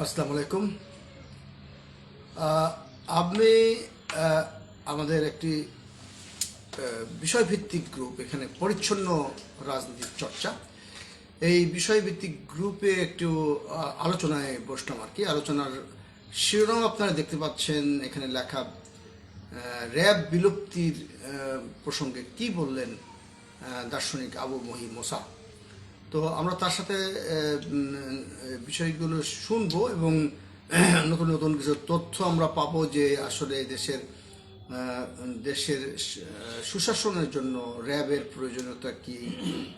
আসসালামু আলাইকুম। আমি আমাদের একটি বিষয়ভিত্তিক গ্রুপ, এখানে পরিচ্ছন্ন রাজনীতির চর্চা, এই বিষয়ভিত্তিক গ্রুপে একটু আলোচনায় বসলাম আর কি। আলোচনার শিরোনাম আপনারা দেখতে পাচ্ছেন এখানে লেখা, র্যাব বিলুপ্তির প্রসঙ্গে কি বললেন দার্শনিক আবু মহি মোসা। তো আমরা তার সাথে বিষয়গুলো শুনবো এবং নতুন নতুন কিছু তথ্য আমরা পাবো যে আসলে দেশের সুশাসনের জন্য র্যাবের প্রয়োজনীয়তা কি,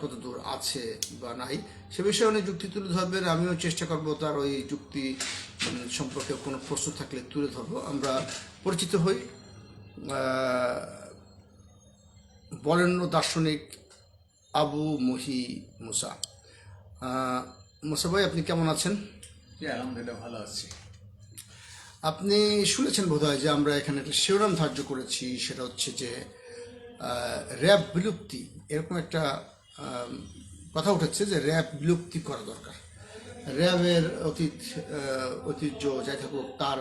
কত দূর আছে বা নাই, সে বিষয়ে অনেক যুক্তি তুলে ধরবেন। আমিও চেষ্টা করব তার ওই যুক্তি সম্পর্কে কোনো প্রশ্ন থাকলে তুলে ধরবো। আমরা পরিচিত হই। বরেণ্য দার্শনিক আবু মহি মুসা। মুসা ভাই, আপনি কেমন আছেন? আলহামদুলিল্লাহ ভালো আছি। আপনি শুনেছেন বোধহয় যে আমরা এখানে একটা শিরোনাম ধার্য করেছি, সেটা হচ্ছে যে র্যাব বিলুপ্তি। এরকম একটা কথা উঠেছে যে র্যাব বিলুপ্তি করা দরকার। র্যাবের ঐতিহ্য যাই থাকুক, তার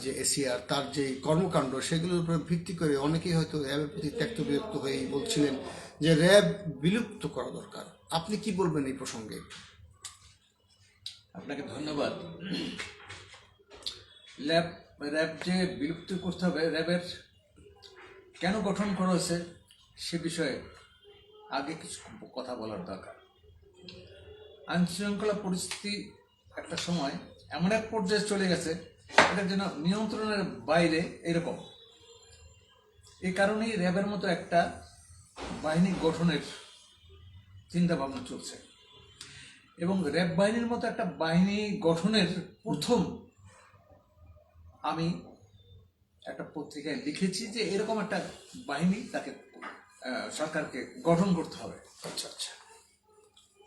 যে এশিয়ার তার যে কর্মকাণ্ড, সেগুলোর উপর ভিত্তি করে অনেকেই হয়তো র্যাবের প্রতি ত্যক্ত বিরক্ত হয়ে বলছিলেন যে র্যাব বিলুপ্ত করা দরকার। আপনি কি বলবেন এই প্রসঙ্গে? আপনাকে ধন্যবাদ। র্যাব যে বিলুপ্তি করতে হবে, র্যাবের কেন গঠন করা হয়েছে সে বিষয়ে আগে কিছু কথা বলার দরকার। আইন শৃঙ্খলা পরিস্থিতি একটা সময় এমন এক পর্যায়ে চলে গেছে, এটার জন্য নিয়ন্ত্রণের বাইরে এরকম। এই কারণেই র্যাবের মতো একটা বাহিনী গঠনের চিন্তা ভাবনা চলছে এবং র্যাব বাহিনীর মতো একটা বাহিনী গঠনের প্রথম আমি একটা পত্রিকায় লিখেছি যে এরকম একটা বাহিনী তাকে সরকারকে গঠন করতে হবে। আচ্ছা আচ্ছা।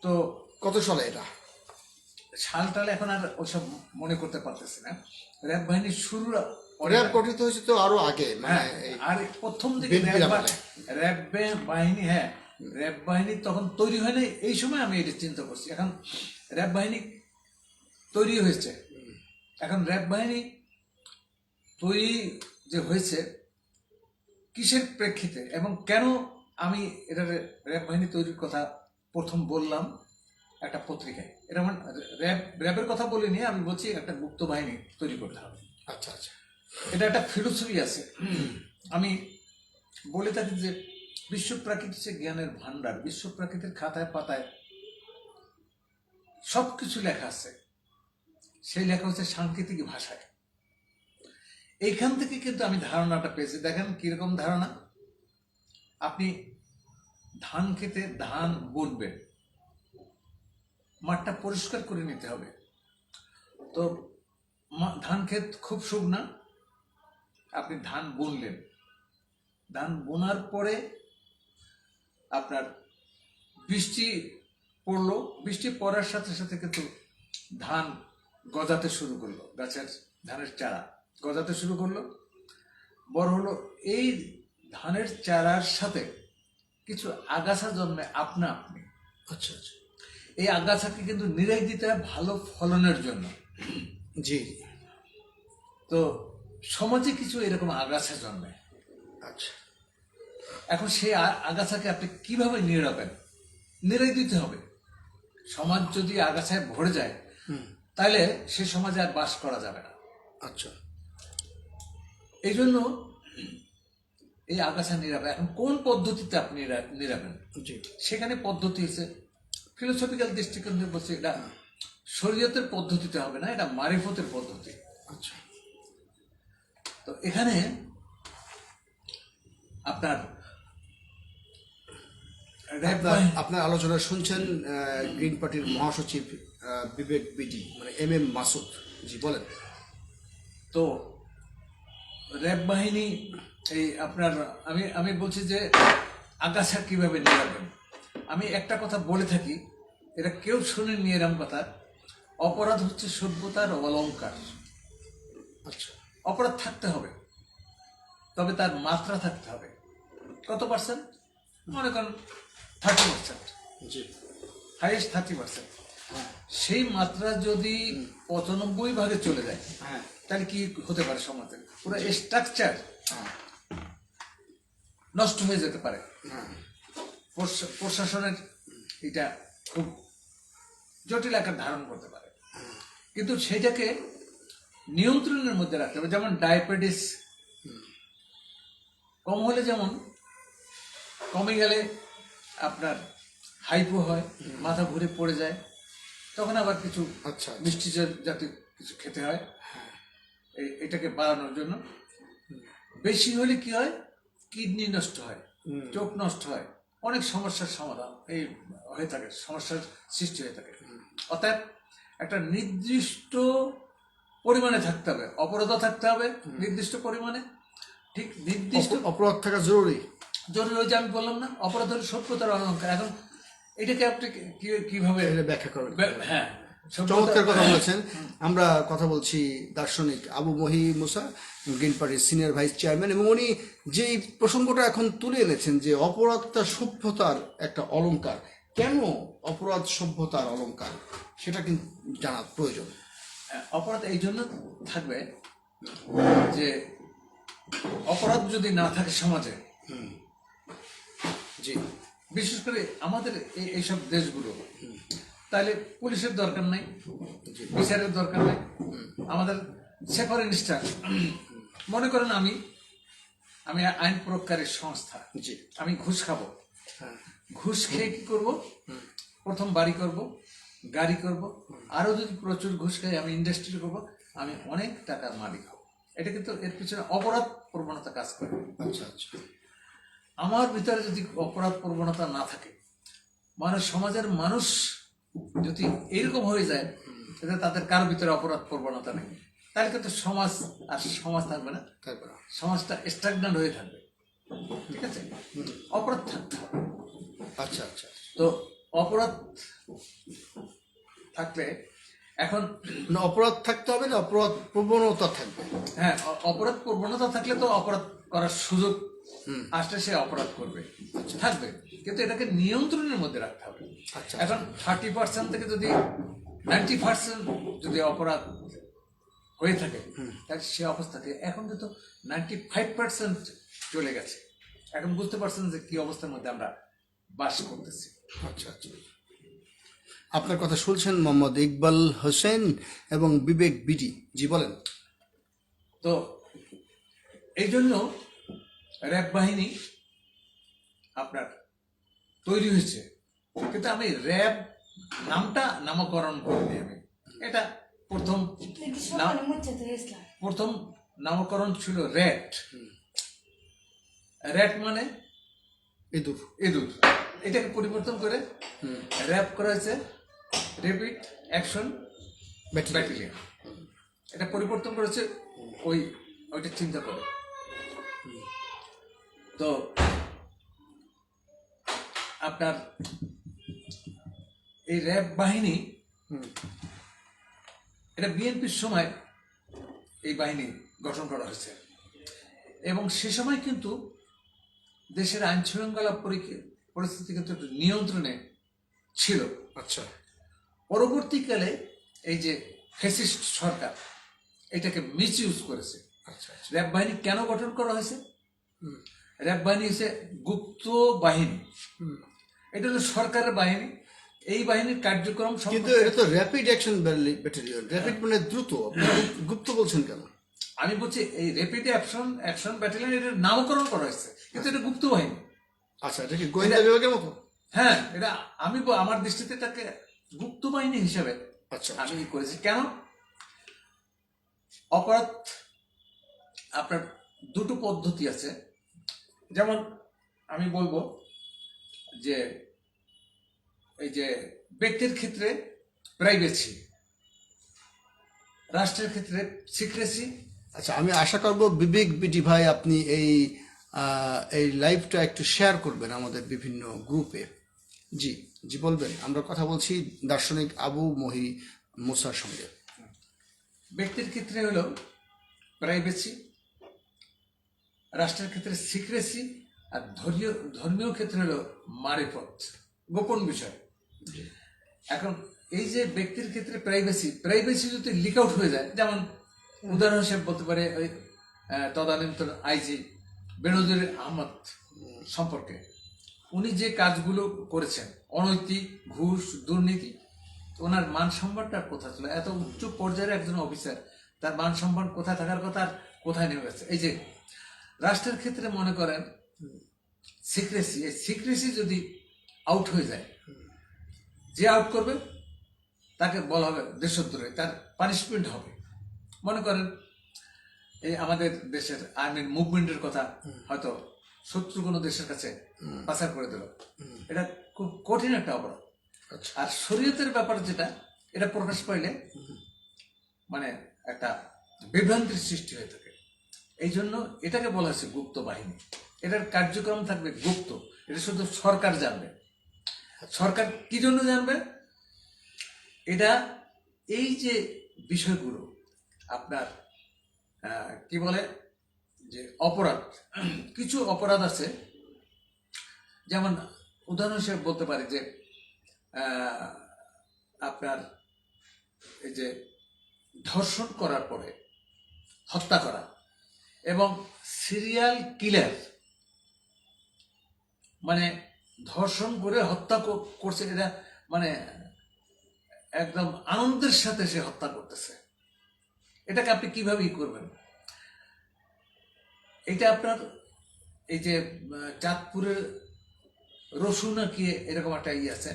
তো কত সালে এটা? সালটালে এখন আর ওসব মনে করতে পারতেছি না। র্যাব বাহিনীর শুরু র্যাব গঠিত হয়েছে তো আরো আগে, হ্যাঁ, আর প্রথম দিকে র্যাব বাহিনী, হ্যাঁ র্যাব বাহিনী তখন তৈরি হয়নি। এই সময় আমি এটা চিন্তা করছি। এখন র্যাব বাহিনী তৈরি হয়েছে। এখন র্যাব বাহিনী তৈরি যে হয়েছে কিসের প্রেক্ষিতে এবং কেন আমি এটা র্যাব বাহিনী তৈরির কথা প্রথম বললাম একটা পত্রিকায়, এটা মানে র্যাবের কথা বলিনি, আমি বলছি একটা গুপ্ত বাহিনী তৈরি করতে হবে। আচ্ছা আচ্ছা। এটা একটা ফিলোসফি আছে। আমি বলে থাকি যে বিশ্ব প্রাকৃতিক যে জ্ঞানের ভান্ডার, বিশ্ব প্রাকৃতির খাতায় পাতায় সবকিছু লেখা আছে, সেই লেখা হচ্ছে সাংকেতিক ভাষায়। এইখান থেকে কিন্তু আমি ধারণাটা পেয়েছি। দেখেন কিরকম ধারণা। আপনি ধান খেতে ধান বুনবেন, মাঠটা পরিষ্কার করে নিতে হবে। তো ধান ক্ষেত খুব শুকনা, আপনি ধান বুনলেন, ধান বোনার পরে আপনার বৃষ্টি পড়লো, বৃষ্টি পড়ার সাথে সাথে কিন্তু ধান গজাতে শুরু করলো, গাছের ধানের চারা গজাতে শুরু করলো, বড় হলো। এই ধানের চারার সাথে কিছু আগাছা জন্মে আপনা আপনি। আচ্ছা আচ্ছা। এই আগাছাকে কিন্তু নিরাই দিতে হয় ভালো ফলনের জন্য। জি। তো সমাজে কিছু এরকম আগাছা জন্মে। আচ্ছা। এখন সেই আগাছাকে আপনি কিভাবে নিরাবেন? নিরাই দিতে হবে। সমাজ যদি আগাছায় ভরে যায় তাহলে সে সমাজে আর বাস করা যাবে না। আচ্ছা। এই জন্য এই আগাছা নিরাবে। এখন কোন পদ্ধতিতে আপনি নিরাবেন? জি। সেখানে পদ্ধতি হচ্ছে ফিলোসফিক্যাল দৃষ্টিকোণ থেকে বলছে এটা শরীয়তের পদ্ধতিতে হবে না, এটা মারিফতের পদ্ধতি। আচ্ছা। তো এখানে আপনার আপনার আলোচনা শুনছেন গ্রিন পার্টির মহাসচিব বিবেক বিডি, মানে MM মাসুদ। জি বলেন। তো র্যাব বাহিনী এই আপনার আমি বলছি যে আগাছা কিভাবে নিরাবেন। আমি একটা কথা বলে থাকি, এটা কেউ শুনেননি এরকম কথা, অপরাধ হচ্ছে সভ্যতার অলঙ্কার। আচ্ছা। অপরাধ থাকতে হবে, তবে তার মাত্রা থাকতে হবে। কত পার্সেন্ট? মনে করেন 30%, জি, হাইয়েস্ট 30%। সেই মাত্রা যদি 95 ভাগে চলে যায়, হ্যাঁ তাহলে কি হতে পারে সমাজের পুরো স্ট্রাকচার নষ্ট হয়ে যেতে পারে। হ্যাঁ প্রশাসনের এটা খুব জটিল আকার ধারণ করতে পারে, কিন্তু সেটাকে নিয়ন্ত্রণের মধ্যে রাখতে হবে। যেমন ডায়াবেটিস কম হলে, যেমন কমে গেলে আপনার হাইপো হয়, মাথা ঘুরে পড়ে যায়, তখন আবার কিছু আচ্ছা মিষ্টি জাতীয় কিছু খেতে হয় এটাকে বাড়ানোর জন্য। বেশি হলে কি হয়, কিডনি নষ্ট হয়, চোখ নষ্ট হয়, অনেক সমস্যার সমাধান এই হয়ে থাকে, সমস্যার সৃষ্টি হয়ে থাকে। অর্থাৎ একটা নির্দিষ্ট পরিমাণে থাকতে হবে, অপরাধও থাকতে হবে নির্দিষ্ট পরিমাণে, ঠিক নির্দিষ্ট অপরাধ থাকা জরুরি। জরুরি। ওই যে আমি বললাম না, অপরাধ হলো সভ্যতার অলঙ্কার। এখন এটাকে আপনি কিভাবে এটা ব্যাখ্যা করবেন। হ্যাঁ, চমৎকার কথা বলেছেন। আমরা কথা বলছি দার্শনিক আবু মহি মুসা, গ্রিন পার্টির সিনিয়র ভাইস চেয়ারম্যান, এবং উনি যেই প্রসঙ্গটা এখন তুলে এনেছেন যে অপরাধটা সভ্যতার একটা অলংকার। কেন অপরাধ সভ্যতার অলংকার, সেটা কিন্তু জানা প্রয়োজন। অপরাধ এই জন্য থাকবে যে অপরাধ যদি না থাকে সমাজে, জি বিশেষ করে আমাদের এইসব দেশগুলো, তাহলে পুলিশের দরকার নাই, বিচারের দরকার নাই, আমাদের সেফার ইনস্ট্যান্ট। মনে করেন আমি আইন প্রয়োগকারী সংস্থা, জি আমি ঘুষ খাবো, হ্যাঁ ঘুষ খেয়ে কি করব, প্রথম বাড়ি করব, গাড়ি করব, আরো যদি প্রচুর ঘুষ খাই আমি ইন্ডাস্ট্রি করব, আমি অনেক টাকার মালিক হব। এটা কিন্তু এর পিছনে অপরাধ প্রবণতা কাজ করে। আচ্ছা আচ্ছা আমার ভিতরে যদি অপরাধ প্রবণতা না থাকে, সমাজের মানুষ যদি এরকম হয়ে যায় যে তাদের কারোর ভিতরে অপরাধ প্রবণতা নেই, তাহলে কিন্তু সমাজ আর সমাজ থাকবে না, তারপর সমাজটা স্ট্যাগন্যান্ট হয়ে থাকবে। ঠিক আছে, অপরাধ থাকতে হবে। আচ্ছা আচ্ছা তো অপরাধ থাকলে এখন না, অপরাধ থাকতে হবে না, অপরাধ প্রবণতা থাকবে। হ্যাঁ, অপরাধ প্রবণতা থাকলে তো অপরাধ করার সুযোগ আসলে সে অপরাধ করবে, থাকবে, কিন্তু এটাকে নিয়ন্ত্রণের মধ্যে রাখতে হবে। আচ্ছা এখন 30% থেকে যদি 90% যদি অপরাধ হয়ে থাকে, তাহলে সে অবস্থাতে এখন কিন্তু 95% চলে গেছে। এখন বুঝতে পারছেন যে কি অবস্থার মধ্যে আমরা বাস করতেছি। আচ্ছা আচ্ছা আপনার কথা শুনছেন মোহাম্মদ ইকবাল হোসেন এবং বিবেক বিডি। জি বলেন। তো এই জন্য র্যাব বাহিনী আপনার তৈরি হয়েছে, কিন্তু আমি র্যাব নামটা নামকরণ করিনি। আমি এটা প্রথম নামকরণ ছিল র্যাট। র্যাট মানে ইঁদুর। ইঁদুর। এটাকে পরিবর্তন করে র্যাব করা হয়েছে র্যাপিড অ্যাকশন ব্যাটালিয়ন। এটা পরিবর্তন করেছে ওইটা চিন্তা করে। তো আপনার এই র্যাব বাহিনী, এটা বিএনপির সময় এই বাহিনী গঠন করা হয়েছে, এবং সে সময় কিন্তু দেশের আইন শৃঙ্খলা পরিস্থিতি কিন্তু একটু নিয়ন্ত্রণে ছিল। আচ্ছা পরবর্তীকালে এই যে ফ্যাসিস্ট সরকার এটাকে মিস ইউজ করেছে। আচ্ছা র্যাব বাহিনী কেন গঠন করা হয়েছে? র্যাব বাহিনী হচ্ছে গুপ্ত বাহিনী, এটা হলো সরকারের বাহিনী। এই বাহিনীর কার্যক্রম কিন্তু এটা তো র্যাপিড অ্যাকশন ব্যাটালিয়ন। র্যাপিড মানে দ্রুত, গুপ্ত বলছেন কেন? আমি বলছি এই র্যাপিড অ্যাকশন ব্যাটালিয়ন এটার নামকরণ করা হয়েছে, কিন্তু এটা গুপ্ত বাহিনী। আচ্ছা, এটা কি গোয়েন্দা বিভাগের মতো? হ্যাঁ, এটা আমার দৃষ্টিতে এটাকে গুপ্ত বাহিনী হিসাবে আচ্ছা আমি করেছি। কেন? অপরাধ আপনার দুটো পদ্ধতি আছে। যেমন আমি বলবো যে এই যে ব্যক্তির ক্ষেত্রে প্রাইভেসি, রাষ্ট্রের ক্ষেত্রে সিক্রেসি। আচ্ছা, আমি আশা করব বিবেক বিডি ভাই আপনি এই লাইভটা একটু শেয়ার করবেন আমাদের বিভিন্ন গ্রুপে। জি জি বলবেন। আমরা কথা বলছি দার্শনিক আবু মহি মুসার সঙ্গে। ব্যক্তির ক্ষেত্রে হলো প্রাইভেসি, রাষ্ট্রের ক্ষেত্রে সিক্রেসি, আর ধর্মীয় ক্ষেত্রে হলো মারিফত, গোপন বিষয়। এখন এই যে ব্যক্তির ক্ষেত্রে প্রাইভেসি যদি লিক আউট হয়ে যায়, যেমন উদাহরণ হিসেবে বলতে পারে ওই তদানীন্তন আইজি বেনজির আহমদ সম্পর্কে উনি যে কাজগুলো করেছেন, অনৈতিক, ঘুষ, দুর্নীতি, ওনার মান সম্মানটা কোথায় ছিল? এত উচ্চ পর্যায়ের একজন অফিসার, তার মান সম্মান কোথায় থাকার কথা আর কোথায় নেমে গেছে? এই যে রাষ্ট্রের ক্ষেত্রে মনে করেন সিক্রেসি, এই সিক্রেসি যদি আউট হয়ে যায়, যে আউট করবে তাকে বলা হবে দেশদ্রোহী, তার পানিশমেন্ট হবে। মনে করেন এই আমাদের দেশের আর্মির মুভমেন্টের কথা হয়তো শত্রু কোনো দেশের কাছে পাচার করে দিল, এটা খুব কঠিন একটা অপরাধ। আর শরীয়তের ব্যাপার যেটা, এটা প্রকাশ পাইলে মানে একটা বিভ্রান্তির সৃষ্টি হয়ে থাকে। এই জন্য এটাকে বলা হয়েছে গুপ্ত বাহিনী। এটার কার্যক্রম থাকবে গুপ্ত, এটা শুধু সরকার জানবে। সরকার কি জন্য জানবে? এটা এই যে বিষয়গুলো আপনার কি বলে যে অপরাধ, কিছু অপরাধ আছে, যেমন উদাহরণ হিসেবে বলতে পারি যে আপনার এই যে ধর্ষণ করার পরে হত্যা করা এবং সিরিয়াল কিলার, মানে ধর্ষণ করে হত্যা করছে, এটা মানে একদম আনন্দের সাথে সে হত্যা করতেছে, এটাকে আপনি কিভাবে করবেন? এটা আপনার এই যে চাঁদপুরের রসুনা কি এরকম একটা আছে,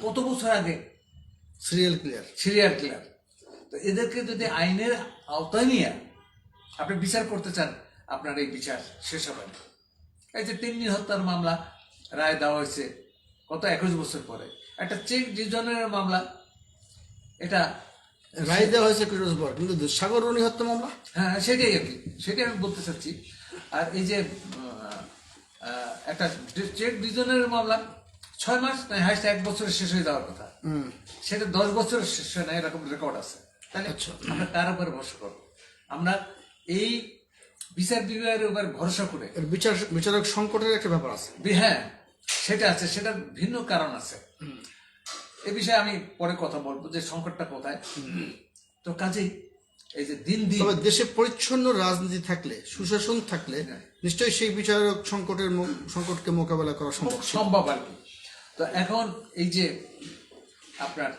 কত বছর আগে সিরিয়াল কিলার। তো এদেরকে যদি আইনের আওতায় নিয়ে আপনি বিচার করতে চান, আপনার এই বিচার শেষ হবে না। এই যে 3 দিন হত্যার মামলা রায় দেওয়া হয়েছে কত 21 বছর পরে, একটা চেক ডিভিশনের মামলা, এটা রায় দেওয়া হয়েছে কিছু পর, কিন্তু সাগররণী হত্যা মামলা, হ্যাঁ সেটাই আর কি, সেটাই আমি বলতে চাচ্ছি। আর এই যে একটা চেক ডিভিশনের মামলা 6 মাস না হাইস্ট 1 বছরে শেষ হয়ে যাওয়ার কথা, সেটা 10 বছর শেষ হয় না, এরকম রেকর্ড আছে। তাহলে আমরা কার উপরে ভরসা করবো? আমরা এই বিচার বিভাগের উপর ভরসা করে, বিচারক সংকটের একটা ব্যাপার আছে। হ্যাঁ সেটা আছে, সেটার ভিন্ন কারণ আছে। এ বিষয়ে আমি পরে কথা বলবো যে সংকটটা কোথায়। তো কাজেই এই যে দিন দিন তবে দেশে পরিচ্ছন্ন রাজনীতি থাকলে, সুশাসন থাকলে নিশ্চয়ই সেই বিচারক সংকটকে মোকাবেলা করা সম্ভব আর কি। তো এখন এই যে আপনার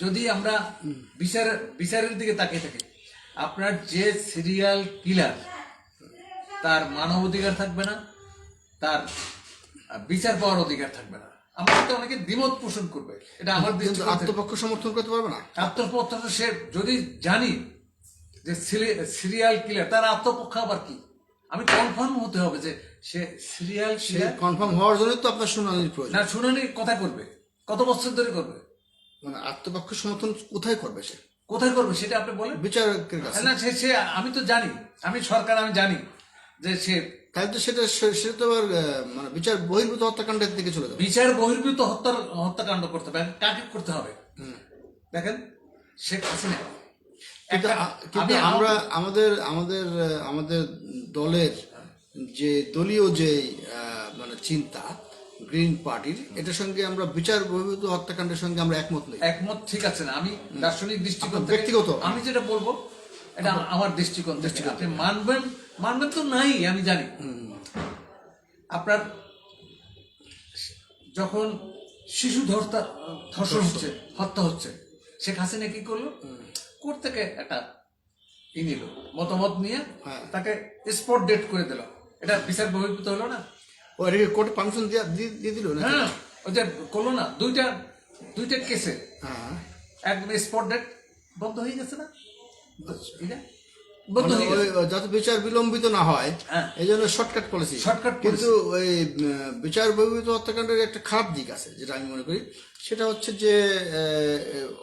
যদি আমরা বিচারের দিকে তাকিয়ে থাকি, আপনার যে সিরিয়াল কিলার, তার মানব অধিকার থাকবে না, তার বিচার পাওয়ার অধিকার থাকবে না। আমার তো অনেকে দ্বিমত পোষণ করবে, এটা আমার আত্মপক্ষ সমর্থন করতে পারবে না। আত্মপক্ষ সে যদি জানি যে সিরিয়াল কিলার, তার আত্মপক্ষ আবার কি? আমি কনফার্ম হতে হবে যে সে সিরিয়াল কিলার। কনফার্ম হওয়ার জন্য তো আপনার শুনানির প্রয়োজন। না, শুনানি কোথায় করবে? কত বছর ধরে করবে? মানে আত্মপক্ষ সমর্থন কোথায় করবে? সে কোথায় করবে সেটা আপনি বলেন। বিচারকের কাছে না, সে আমি তো জানি, আমি সরকার, আমি জানি যে সে, তাই তো সেটা তো আবার মানে বিচার বহির্ভূত হত্যাকাণ্ডের দিকে চলে যাবে। বিচার বহির্ভূত হত্যাকাণ্ড করতে হবে। কাকে করতে হবে? দেখেন শেখ হাসিনা। কিন্তু আমরা আমাদের দলের যে দলীয় যে মানে চিন্তা, গ্রিন পার্টির, এটার সঙ্গে আমরা বিচার বহির্ভূত হত্যাকাণ্ডের সঙ্গে আমরা একমত নই। একমত ঠিক আছে না, আমি দার্শনিক দৃষ্টিকোণ থেকে, ব্যক্তিগত আমি যেটা বলবো এটা আমার দৃষ্টিকোণ থেকে, আপনি মানবেন তো নাই, আমি জানি। আপনার যখন শিশু ধর্ষণ হচ্ছে, হত্যা হচ্ছে, শেখ হাসিনা কি করলো? কোর্ট থেকে একটা নিল, মতামত নিয়ে তাকে স্পট ডেট করে দিল। এটা বিচার বহির্ভূত হলো না? ও এটাকে কোর্টে পারমিশন দিয়ে দিল না? হ্যাঁ, ওই যে করলো না, দুইটা কেসে একদম স্পট ডেট বন্ধ হয়ে গেছে না? বন্ধ হয়ে গেছে, যাতে বিচার বিলম্বিত না হয়, এই জন্য শর্টকাট পলিসি। কিন্তু ওই বিচার বহির্ভূত হত্যাকাণ্ডের একটা খারাপ দিক আছে যেটা আমি মনে করি, সেটা হচ্ছে যে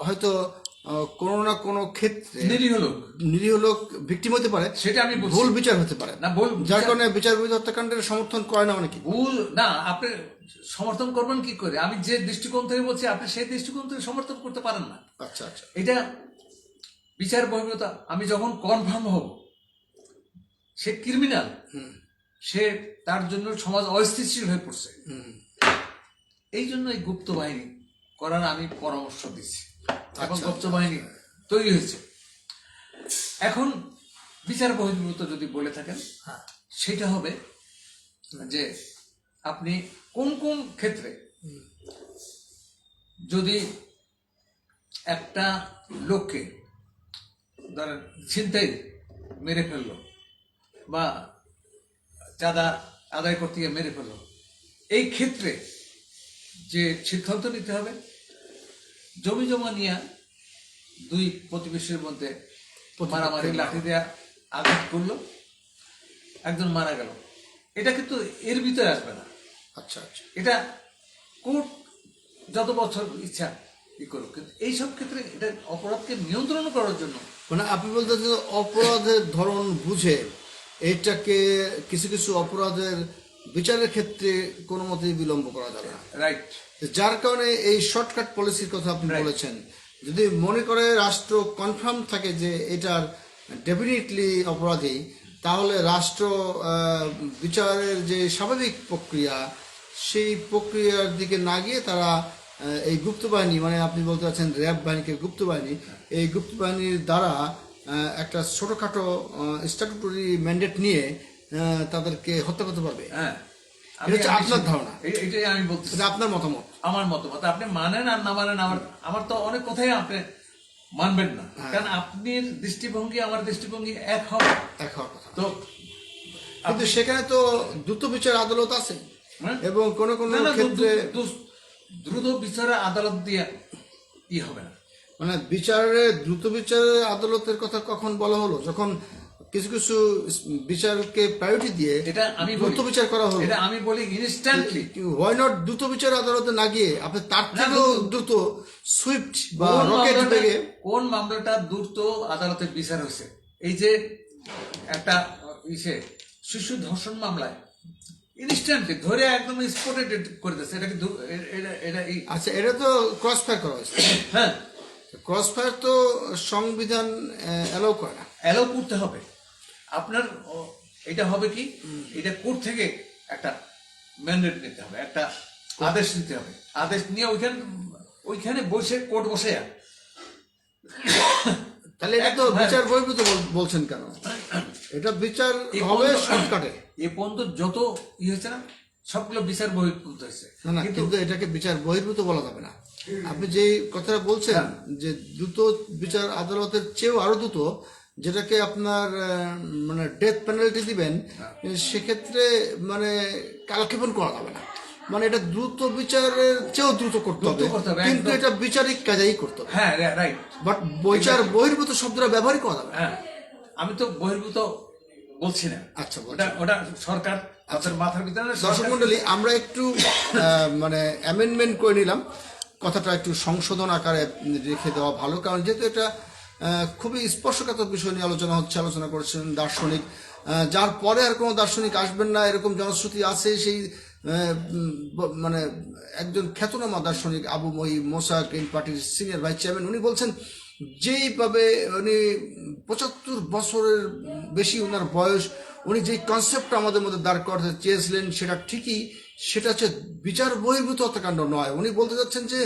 হয়তো কোনো না কোনো ক্ষেত্রে নিরীহ লোক ভিকটিম হতে পারে, সেটা আমি বলছি। ভুল বিচার হতে পারে না, যার কারণে বিচার বহির্ভূত হত্যাকাণ্ডের সমর্থন করে না অনেকে। ভুল না, আপনি সমর্থন করবেন কি করে? আমি যে দৃষ্টিকোণ থেকে বলছি, আপনি সেই দৃষ্টিকোণ থেকে সমর্থন করতে পারেন না। আচ্ছা আচ্ছা, এটা বিচার বহির্ভূত। আমি যখন কনফার্ম হব সে ক্রিমিনাল, সে তার জন্য সমাজ অস্থিতিশীল হয়ে পড়ছে, এই জন্য এই গুপ্ত বাহিনী করার আমি পরামর্শ দিচ্ছি, এখন আচ্ছা, গুপ্ত বাহিনী তৈরি হয়েছে। এখন বিচার বহির্ভূত যদি বলে থাকেন, সেটা হবে যে আপনি কোন কোন ক্ষেত্রে যদি একটা লোককে ধরেন ছিনতাই মেরে ফেললো বা চাঁদা আদায় করতে গিয়ে মেরে ফেললো, এই ক্ষেত্রে যে সিদ্ধান্ত নিতে হবে, জমি জমা নিয়ে দুই প্রতিবেশীর মধ্যে মারামারি, লাঠি দেয়া আঘাত করলো, একজন মারা গেল, এটা কিন্তু এর ভিতরে আসবে না। আচ্ছা আচ্ছা, এটা কোর্ট যত বছর ইচ্ছা ই করুক, কিন্তু এইসব ক্ষেত্রে এটা অপরাধকে নিয়ন্ত্রণ করার জন্য মানে আপনি বলতে চাচ্ছেন অপরাধের ধরন বুঝে এটাকে কিছু কিছু অপরাধের বিচারের ক্ষেত্রে কোনো মতেই বিলম্ব করা যাবে না, রাইট। যার কারণে এই শর্টকাট পলিসির কথা আপনি বলেছেন। যদি মনে করে রাষ্ট্র কনফার্ম থাকে যে এটার ডেফিনেটলি অপরাধী, তাহলে রাষ্ট্র বিচারের যে স্বাভাবিক প্রক্রিয়া, সেই প্রক্রিয়ার দিকে না গিয়ে তারা এই গুপ্ত বাহিনী, মানে আপনি বলতে চাচ্ছেন র্যাব বাহিনীকে গুপ্ত বাহিনী, এই গুপ্ত বাহিনীর দ্বারা একটা ছোটোখাটো স্ট্যাটুটরি ম্যান্ডেট নিয়ে তাদেরকে হত্যা করতে পারবে। হ্যাঁ, এটা হচ্ছে আপনার ধারণা, এটাই আমি বলছি, এটা আপনার মতামত। আমার মতামত আপনি মানেন আর না মানেন, আমার তো অনেক কথাই আপনি মানবেন না, কারণ আপনার দৃষ্টিভঙ্গি আমার দৃষ্টিভঙ্গি এক হবে, এক হওয়ার কথা। তো কিন্তু সেখানে তো দ্রুত বিচার আদালত আছে, হ্যাঁ? এবং কোন কোন না, না, ক্ষেত্রে দ্রুত বিচারে আদালত দিয়ে ই হবে না। মানে বিচারে দ্রুত বিচারের আদালতের কথা কখন বলা হলো? যখন কিছু কিছু বিচারকে প্রায়োরিটি দিয়ে এটা আমি দ্রুত বলি, বিচার করা হলো। এটা আমি বলি ইনস্ট্যান্টলি। হোয়াই নট দ্রুত বিচার আদালতে না গিয়ে আপনি তার না, থেকেও দ্রুত সুইফট বা কোন রকেট মামলাটা- বেগে কোন মামলাটা দ্রুত আদালতে বিচার হয়েছে? এই যে একটা ইসে শিশু ধর্ষণ মামলায় ইনস্ট্যান্টলি ধরে একদম স্পটে ডেট করে দিচ্ছে, এটা কি এটা আচ্ছা, এটা তো ক্রস ফায়ার করা হয়েছে। হ্যাঁ, ক্রস ফায়ার তো সংবিধান অ্যালাউ করে না। অ্যালাউ করতে হবে আপনার। এটা হবে কি, এটা কোর্ট থেকে একটা ম্যান্ডেট নিতে হবে, একটা আদেশ নিতে হবে, আদেশ নিয়ে ওইখানে বসে কোর্ট বসে তাহলে এটা তো বিচার বহির্ভূত বলছেন কেন? এটা বিচার হবে শর্টকাটে। এ পর্যন্ত যত ই হয়েছে না, সবগুলো বিচার বহির্ভূত হয়েছে। না না, কিন্তু এটাকে বিচার বহির্ভূত বলা যাবে না। আপনি যে কথাটা বলছেন যে দ্রুত বিচার আদালতের চেয়েও আরো দ্রুত, যেটাকে আপনার মানে ডেথ পেনাল্টি দিবেন, সেক্ষেত্রে মানে কালক্ষেপণ করা যাবে না। মানে এটা দ্রুত বিচারের চেয়েও দ্রুত করতে হবে, কিন্তু এটা বিচারিক কাজেই করতে হবে। হ্যাঁ, রাইট। বাট বিচার বহির্ভূত শব্দটা ব্যবহারই করা যাবে না। হ্যাঁ, আমি তো বহির্ভূত বলছি না। আচ্ছা, ওটা ওটা সরকার তাদের মাথার ভিতরে। দর্শক মন্ডলী, আমরা একটু মানে অ্যামেন্ডমেন্ট করে নিলাম, কথাটা একটু সংশোধন আকারে রেখে দেওয়া ভালো, কারণ যেহেতু এটা খুবই স্পর্শকাতর বিষয় নিয়ে আলোচনা করেছেন দার্শনিক, যার পরে আর কোনো দার্শনিক আসবেন না এরকম জনশ্রুতি আছে। সেই মানে একজন খ্যাতনামা দার্শনিক আবু মহিম মোসা গ্রিন পার্টির সিনিয়র ভাইস চেয়ারম্যান, উনি বলছেন যেইভাবে উনি 75 বছরের বেশি ওনার বয়স, উনি যেই কনসেপ্টটা আমাদের মধ্যে দাঁড় করাতে চেয়েছিলেন সেটা ঠিকই, সেটা হচ্ছে বিচার বহির্ভূত হত্যাকাণ্ড নয়। উনি বলতে চাচ্ছেন যে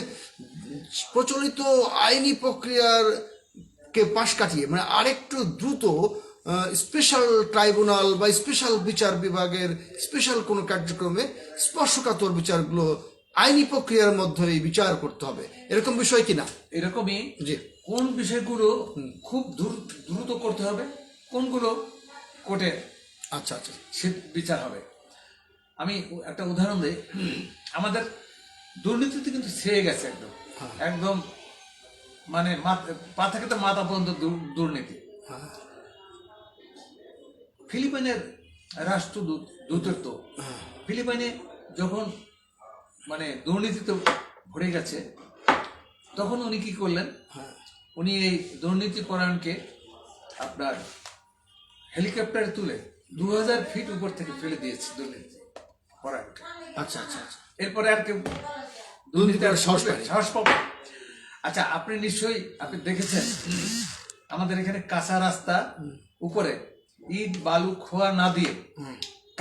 প্রচলিত আইনি প্রক্রিয়ার কে পাশ কাটিয়ে মানে আরেকটু দ্রুত স্পেশাল ট্রাইব্যুনাল বা স্পেশাল বিচার বিভাগের স্পেশাল কোনো কার্যক্রমে স্পর্শকাতর বিচারগুলো আইনি প্রক্রিয়ার মধ্যেই বিচার করতে হবে, এরকম বিষয় কিনা? এরকমই জি। কোন বিষয়গুলো খুব দ্রুত করতে হবে, কোনগুলো কোর্টে আচ্ছা আচ্ছা, সে বিচার হবে। আমি একটা উদাহরণ দিই। আমাদের দুর্নীতিতে কিন্তু ছেয়ে গেছে একদম, একদম মানে পা থেকে তো মাথা পর্যন্ত দুর্নীতি। ফিলিপাইনের রাষ্ট্রদূতের তো ফিলিপাইনে যখন মানে দুর্নীতিতে ভরে গেছে, তখন উনি কি করলেন, উনি এই দুর্নীতি পরায়ণকে আপনার হেলিকপ্টারে তুলে 2000 ফিট উপর থেকে ফেলে দিয়েছে দুর্নীতি পরায়ণকে। আচ্ছা আচ্ছা আচ্ছা, এরপরে আর কেউ দুর্নীতি করার সাহস পাবে। আচ্ছা, আপনি নিশ্চয়ই আপনি দেখেছেন আমাদের এখানে কাঁচা রাস্তা উপরে ইট বালু খোয়া না দিয়ে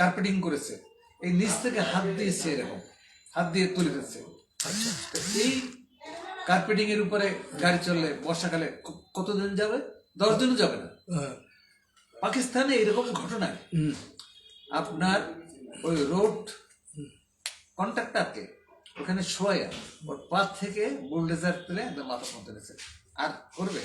কার্পেটিং করেছে, এই নিচ থেকে হাত দিয়েছে, এরকম হাত দিয়ে তুলে দিচ্ছে। এই কার্পেটিং এর উপরে গাড়ি চললে বর্ষাকালে কতদিন যাবে? 10 দিনও যাবে না। পাকিস্তানে এরকম ঘটনায় আপনার ওই রোড কন্ট্রাক্টরকে ওখানে শোয়া ওর পা থেকে বুলডোজার তুলে একদম মাথা পর্যন্ত এনেছে। আর করবে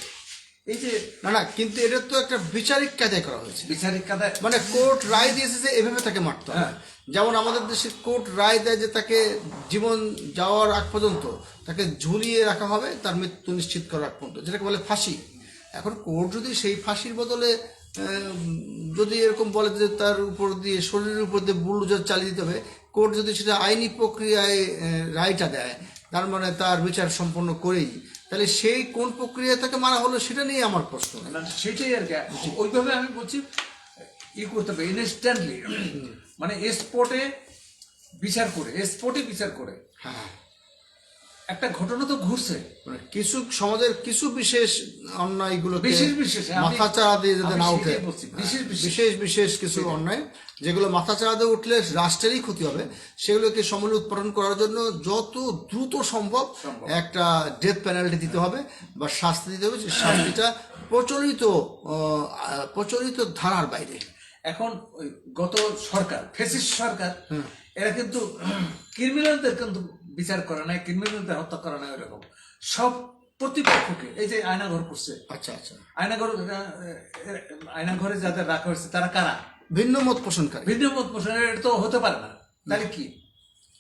এই যে না, কিন্তু এটা তো একটা বিচারিক কায়দায় করা হয়েছে। বিচারিক কাদায় মানে কোর্ট রায় দিয়েছে যে এভাবে তাকে মারতে হবে। হ্যাঁ। যেমন আমাদের দেশের কোর্ট রায় দেয় যে তাকে জীবন যাওয়ার আগ পর্যন্ত তাকে ঝুলিয়ে রাখা হবে, তার মৃত্যু নিশ্চিত করার আগ পর্যন্ত, যেটাকে বলে ফাঁসি। এখন কোর্ট যদি সেই ফাঁসির বদলে যদি এরকম বলে যে তার উপর দিয়ে, শরীরের উপর দিয়ে বুলডোজার চালিয়ে দিতে হবে, কোর্ট যদি সেটা আইনি প্রক্রিয়ায় রায়টা দেয়, তার মানে তার বিচার সম্পন্ন করেই, তাহলে সেই কোন প্রক্রিয়া তাকে মারা হলো সেটা নিয়ে আমার প্রশ্ন। না, সেটাই আর কি। ওইভাবে আমি বলছি করতে হবে ইনস্ট্যান্টলি, মানে স্পটে বিচার করে। হ্যাঁ, একটা ঘটনা তো ঘুরছে, মানে কিছু সমাজের কিছু বিশেষ অন্যায়গুলো বিশেষ আমি- মাথা চাড়া দিয়ে যাতে আমি না সেটাই উঠে, বলছি, বিশেষ কিছু অন্যায় যেগুলো মাথা চাড়া দিয়ে উঠলে রাষ্ট্রেরই ক্ষতি হবে, সেগুলোকে সমূলে উৎপাদন করার জন্য যত দ্রুত সম্ভব একটা ডেথ পেনাল্টি দিতে হবে বা শাস্তি দিতে হবে, যে শাস্তিটা প্রচলিত ধারার বাইরে। এখন ওই গত সরকার, ফ্যাসিস্ট সরকার, এরা কিন্তু ক্রিমিনালদের কিন্তু বিচার করে না, ক্রিমিনালদের হত্যা করে না, এরকম সব প্রতিপক্ষকে এই যে আয়নাঘর করছে। আচ্ছা, আয়নাঘরে যাদের রাখা হয়েছে তারা কারা? ভিন্ন মত পোষণকারী। ভিন্ন মত পোষণ, এটা তো হতে পারে না। তাহলে কি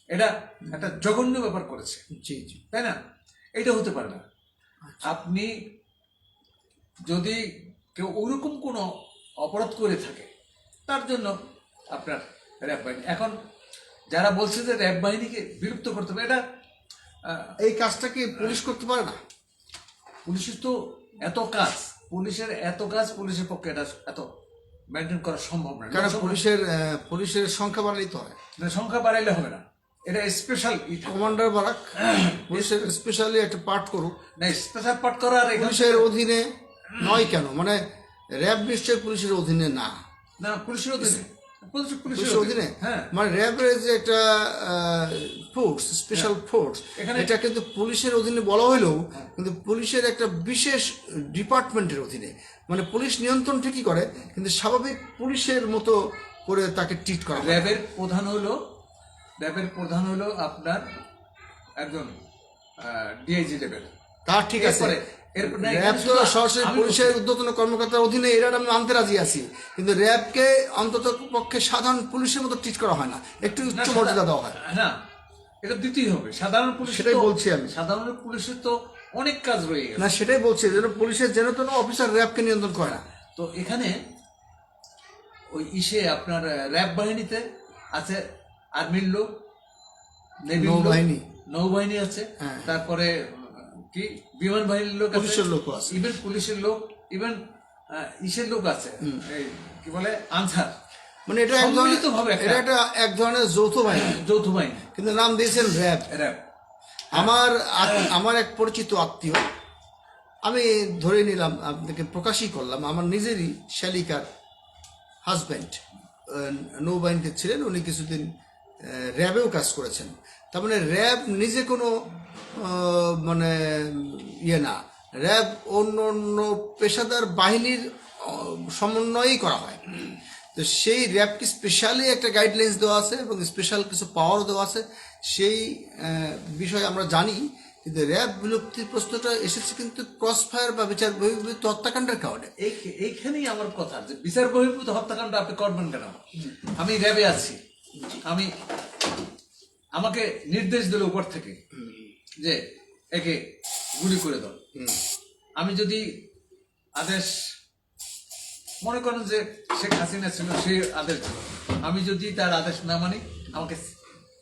এটা একটা জঘন্য ব্যাপার করেছে, জি, তাই না? এটা হতে পারে না। আপনি যদি কেউ ওরকম কোনো অপরাধ করে থাকে, তার জন্য আপনার র্যাব বাহিনী, এখন যারা বলছে যে র্যাব বাহিনীকে বিলুপ্ত করতে হবে, এটা এই কাজটা কি পুলিশ করতে পারে না? পুলিশের তো এত কাজ, পুলিশের পক্ষে এটা এত মেনটেন করা সম্ভব না। কারণ পুলিশের সংখ্যা বাড়ালেই তো হয়। সংখ্যা বাড়াইলে হবে না, এটা স্পেশাল কমান্ডার বারাক পুলিশের স্পেশালি একটা পার্ট করুক। না, স্পেশাল পাঠ করার পুলিশের অধীনে নয় কেন, মানে র্যাব নিশ্চয় পুলিশের অধীনে না। না, পুলিশের অধীনে, পুলিশের অধীনে, হ্যাঁ। মানে র্যাবের যে একটা ফোর্স, স্পেশাল ফোর্স, এখানে এটা কিন্তু পুলিশের অধীনে বলা হইলেও কিন্তু পুলিশের একটা বিশেষ ডিপার্টমেন্টের অধীনে, মানে পুলিশ নিয়ন্ত্রণ ঠিকই করে, কিন্তু স্বাভাবিক পুলিশের মতো করে তাকে ট্রিট করা হয়। র্যাবের প্রধান হলো আপনার একজন ডিআইজি লেভেল। তা ঠিক আছে, এরপর র্যাব তো সরাসরি পুলিশের ঊর্ধ্বতন কর্মকর্তার অধীনে, এরা আমি মানতে রাজি আছি, কিন্তু র্যাবকে অন্তত পক্ষে সাধারণ পুলিশের মতো ট্রিট করা হয় না, একটু উচ্চ মর্যাদা দেওয়া হয়। না, এটা দিতেই হবে। সাধারণ পুলিশ, সেটাই বলছি আমি। সাধারণ পুলিশের তো অনেক কাজ রয়ে গেছে। না, সেটাই বলছি, যেন পুলিশের যেন কোনো অফিসার র্যাবকে নিয়ন্ত্রণ করে না। তো এখানে ওই আপনার র্যাব বাহিনীতে আছে আর্মির লোক, নৌবাহিনী আছে, তারপরে কি বিমান বাহিনীর লোক, পুলিশের লোক আছে, ইভেন পুলিশের লোক, ইভেন ইসের লোক আছে, কি বলে আনসার, মানে এটা এক ধরনের যৌথ বাহিনী, কিন্তু নাম দিয়েছেন র্যাব। আমার এক পরিচিত আত্মীয়, আমি ধরে নিলাম, আপনাকে প্রকাশই করলাম, আমার নিজেরই শালিকার হাজব্যান্ড নৌবাহিনীতে ছিলেন, উনি কিছুদিন র্যাবেও কাজ করেছেন। তার মানে র্যাব নিজে কোনো মানে না, র্যাব অন্য অন্য পেশাদার বাহিনীর সমন্বয়ই করা হয়। তো সেই র্যাবকে স্পেশালি একটা গাইডলাইন্স দেওয়া আছে এবং স্পেশাল কিছু পাওয়ারও দেওয়া আছে, সেই বিষয়ে আমরা জানি। কিন্তু র্যাব বিলুপ্তির প্রশ্নটা এসেছে কিন্তু ক্রস ফায়ার বা বিচার বহির্ভূত হত্যাকাণ্ডের কারণে। এইখানেই আমার কথা, যে বিচার বহির্ভূত হত্যাকাণ্ড আপনি করবেন কেন? আমি র্যাবে আছি, আমাকে নির্দেশ দিল উপর থেকে যে একে গুলি করে দাও। আমি যদি আদেশ, মনে করেন যে শেখ হাসিনা ছিল, সেই আদেশ দিল, আমি যদি তার আদেশ না মানি আমাকে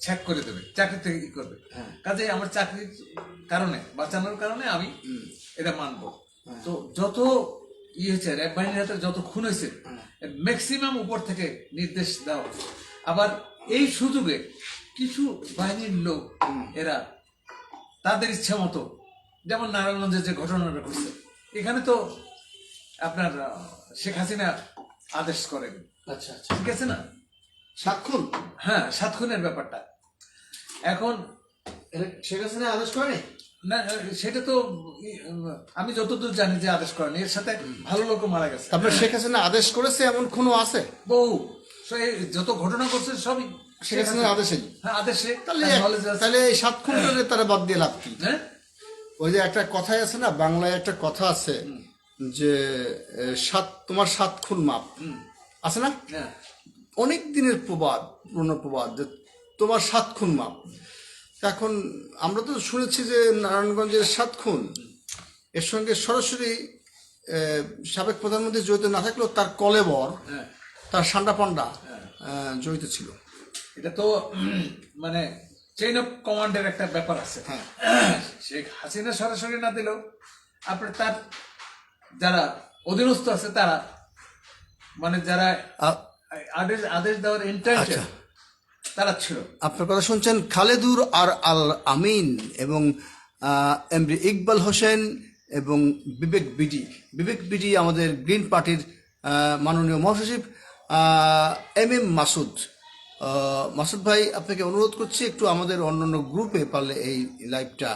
ছ্যাক করে দেবে, চাকরি থেকে কি করবে। কাজে আমার চাকরির কারণে, বাঁচানোর কারণে আমি এটা মানবো। তো যত হয়েছে র্যাব বাহিনীর হাতে, যত খুন হয়েছে, ম্যাক্সিমাম উপর থেকে নির্দেশ দেওয়া। আবার এই সুযোগে কিছু বাহিনীর লোক, এরা তাদের ইচ্ছা মতো, যেমন নারায়ণগঞ্জের যে ঘটনাটা ঘটছে, এখানে তো আপনার শেখ হাসিনা আদেশ করেন। আচ্ছা, ঠিক আছে না, সাতক্ষণ, হ্যাঁ, সাতক্ষণের ব্যাপারটা। এখন শেখ হাসিনা আদেশ করেনি, না, সেটা তো আমি যতদূর জানি যে আদেশ করেন, এর সাথে ভালো লোকও মারা গেছে, তারপরে শেখ হাসিনা আদেশ করেছে এমন কোনো আছে বহু। এই যত ঘটনা করছে সবই শেখ হাসিনার আদেশেই? হ্যাঁ, আদেশে। তাহলে তার knowledge আছে। তাহলে এই 7 খুনটারে তারা বাদ দিয়ে লাভ কি? হ্যাঁ, ওই যে একটা কথাই আছে না, বাংলায় একটা কথা আছে যে তোমার 7 খুন মাপ আছে না, হ্যাঁ, অনেক দিনের প্রবাদ, পুরনো প্রবাদ, যে তোমার 7 খুন মাপ। এখন আমরা তো শুনেছি যে নারায়ণগঞ্জের 7 খুন, এর সঙ্গে সরাসরি সাবেক প্রধানমন্ত্রী জড়িত না থাকলেও তার কলেবর, হ্যাঁ। তার সান্ডা পান্ডা জড়িত ছিল। এটা তো মানে চেইন অফ কমান্ডের একটা ব্যাপার আছে। হ্যাঁ। শেখ হাসিনা সরাসরি না দিলেও আপনার তার যারা অধীনস্থ আছে তারা, মানে যারা আদেশ আদেশ দেওয়ার ইন্টারেস্ট আচ্ছা। তারা ছিল। আপনার কথা শুনছেন খালেদুর আর আল আমিন এবং এমডি ইকবাল হোসেন এবং বিবেক বিডি আমাদের গ্রিন পার্টির মাননীয় মহাসচিব এম মাসুদ। মাসুদ ভাই, আপনাকে অনুরোধ করছি একটু আমাদের অন্যান্য গ্রুপে পারলে এই লাইভটা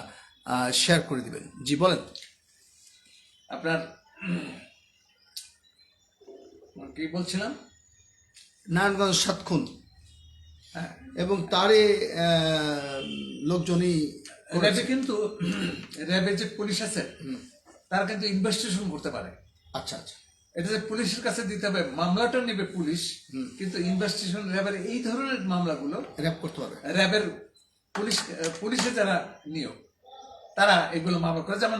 শেয়ার করে দিবেন। জি বলেন। আপনার কি বলছিলাম? নারায়ণগঞ্জ 7 খুন হ্যাঁ, এবং তারে লোকজনই র্যাবে কিন্তু র্যাবের যে পুলিশ আছে তারা কিন্তু ইনভেস্টিগেশন করতে পারে। আচ্ছা আচ্ছা। এটা যে পুলিশের কাছে দিতে হবে, মামলাটা নেবে পুলিশ, কিন্তু ইনভেস্টিগেশন র্যাবের এই ধরনের মামলাগুলো র্যাপ করতে পারবে। র্যাবের পুলিশের যারা নিয়োগ তারা এগুলো মামলা করে। যেমন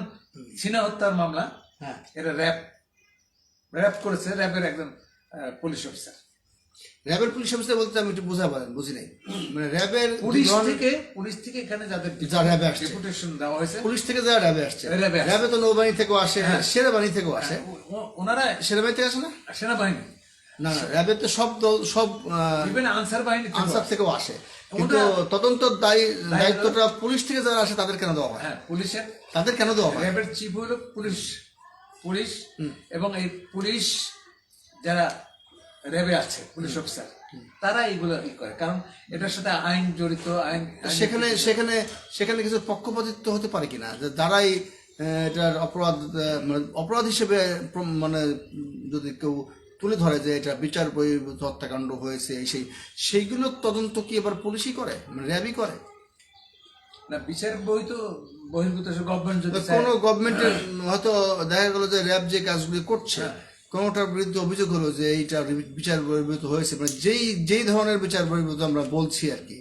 সিনা হত্যার মামলা, হ্যাঁ, এটা র্যাব করেছে, র্যাবের একজন পুলিশ অফিসার। র্যাবের পুলিশ অফিসার বলতে আমি একটু বুঝা পারেন, বুঝি নাই। মানে র্যাবের পুলিশ থেকে এখানে যাদের যা র্যাবে আসছে, ডেপুটেশন দেওয়া হয়েছে, পুলিশ থেকে যারা র্যাবে আসছে, র্যাবে আসছে। র্যাবে তো নৌবাহিনী থেকেও আসে, সেনাবাহিনী থেকেও আসে। ওনারা সেনাবাহিনী থেকে আসে না? সেনাবাহিনী না না, র্যাবে তো সব দল, সব ইভেন আনসার বাহিনী থেকেও আনসার আসে। থেকেও আসে, কিন্তু তদন্ত দায়িত্বটা পুলিশ থেকে যারা আসে তাদের কেন দেওয়া হয়? হ্যাঁ, পুলিশের তাদের কেন দেওয়া হয়? র্যাবের চিফ হলো পুলিশ এবং এই পুলিশ যারা র্যাবে আছে পুলিশ অফিসার তারা এইগুলো করে, কারণ এটার সাথে আইন জড়িত। সেখানে সেখানে সেখানে কিছু পক্ষপাতিত্ব হতে পারে কিনা, যে দ্বারাই এটার অপরাধ হিসেবে মানে যদি কেউ তুলে ধরে যে এটা বিচার বহির্ভূত হত্যাকাণ্ড হয়েছে, সেইগুলো তদন্ত কি এবার পুলিশই করে, মানে র্যাবই করে না? বিচার বহির্ভূত গভর্নমেন্ট যদি কোনো গভর্নমেন্টের হয়তো দেখা গেল যে র্যাব যে কাজগুলি করছে কোনোটার বিরুদ্ধে অভিযোগ হলো যে এইটা বিচার বহির্ভূত হয়েছে, মানে যেই ধরনের বিচার বহির্ভূত আমরা বলছি আর কি,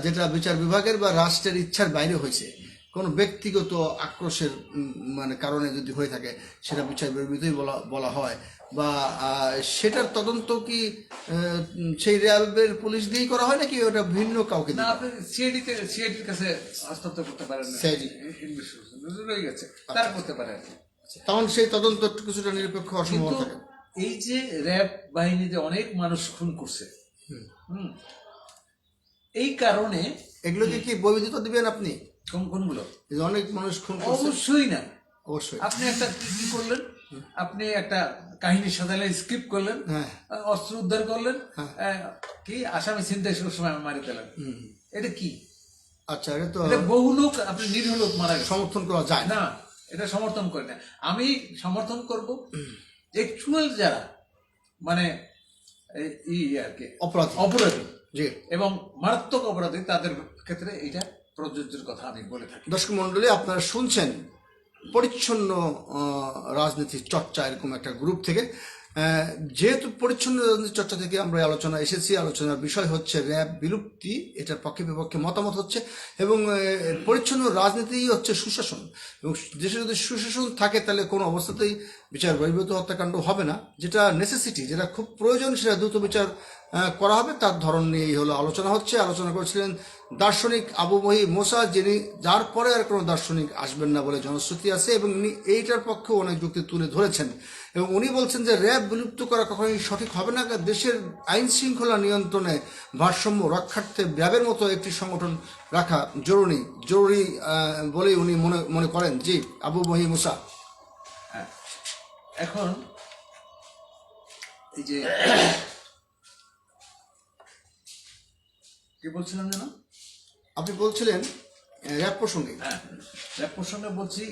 যেটা বিচার বিভাগের বা রাষ্ট্রের ইচ্ছার বাইরে হয়েছে, কোনো ব্যক্তিগত আক্রোশের মানে কারণে যদি হয়ে থাকে সেটা বিচার বহির্ভূতই বলা হয়, বা সেটার তদন্ত কি সেই র্যাবের পুলিশ দিয়েই করা হয় নাকি ওটা ভিন্ন কাউকে না? আপনি সিআইডির কাছে হস্তান্তর করতে পারেন না, রয়ে গেছে, তারা করতে পারে আর কি। তখন সেই তদন্ত কিছুটা নিরপেক্ষ অসম্ভব থাকে। এই যে র্যাব বাহিনী যে অনেক মানুষ খুন করছে, এই কারণে এগুলোকে কি বৈধতা দিবেন আপনি? কোনগুলো? এই যে অনেক মানুষ খুন করছে, অবশ্যই না। অবশ্যই আপনি একটা কি করলেন, আপনি একটা কাহিনী সাজালে, স্ক্রিপ্ট করলেন, অস্ত্র উদ্ধার করলেন, কি আসামি ছিনতাই সময় মারি দিলেন, এটা কি? আচ্ছা, এটা তো বহু লোক, আপনি নিরীহ লোক মারা গেছে, সমর্থন করা যায় না? এটা সমর্থন করে না। আমি সমর্থন করব অ্যাকচুয়াল যারা মানে আর কি অপরাধী জি, এবং মারাত্মক অপরাধী, তাদের ক্ষেত্রে এটা প্রযোজ্যের কথা আমি বলে থাকি। দর্শক মন্ডলী, আপনারা শুনছেন পরিচ্ছন্ন রাজনীতি চর্চা এরকম একটা গ্রুপ থেকে। যেহেতু পরিচ্ছন্ন রাজনীতি চর্চা থেকে আমরা আলোচনা এসেছি, আলোচনার বিষয় হচ্ছে র্যাব বিলুপ্তি, এটার পক্ষে বিপক্ষে মতামত হচ্ছে, এবং পরিচ্ছন্ন রাজনীতি হচ্ছে সুশাসন, এবং দেশে যদি সুশাসন থাকে তাহলে কোনো অবস্থাতেই বিচার বহির্ভূত হত্যাকাণ্ড হবে না, যেটা নেসেসিটি, যেটা খুব প্রয়োজন, সেটা দ্রুত বিচার করা হবে, তার ধরন নিয়েই হলো আলোচনা হচ্ছে। আলোচনা করেছিলেন দার্শনিক আবু বহি মোসা, যার পরে আর কোনো দার্শনিক আসবেন না বলে জনশ্রুতি আছে, এবং উনি এইটার পক্ষেও অনেক যুক্তি তুলে ধরেছেন, এবং উনি বলছেন যে র্যাব বিলুপ্ত করা কখনোই সঠিক হবে না, দেশের আইন শৃঙ্খলা নিয়ন্ত্রণে ভারসাম্য রক্ষার্থে র্যাবের মতো একটি সংগঠন রাখা জরুরি বলেই উনি মনে করেন। জি, আবু বহি মোসা। এখন এই যে কি বলছিলাম যেন? আপনি বলছিলেন র্যাব প্রসঙ্গে। হ্যাঁ, র্যাব প্রসঙ্গে বলছি,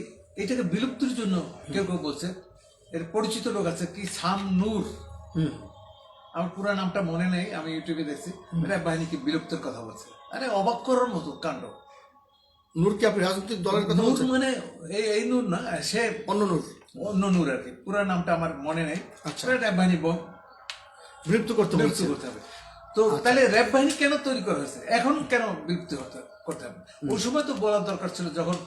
এটাকে বিলুপ্তির জন্য কেউ কেউ বলছে। এর পরিচিত লোক আছে কি, সাম নূর, হুম। আমার পুরো নামটা মনে নেই, আমি ইউটিউবে দেখছি, র্যাব বাহিনীকে বিলুপ্তের কথা বলছে। আরে অবাক করার মতো কাণ্ড। নূর কি আপনি রাজনৈতিক দলের কথা নূর বলছেন? মানে এই নূর না, সে অন্য নূর। অন্য নূর আর কি, পুরো নামটা আমার মনে নেই। আচ্ছা। র্যাব বাহিনী বিলুপ্ত করতে বিলুপ্ত বলছেন। করতে হবে। তো তাহলে র্যাব বাহিনী কেন তৈরি করা হয়েছে, এখন কেন বিলুপ্ত করতে হবে? ওই সময় তো বলার দরকার ছিল, যখন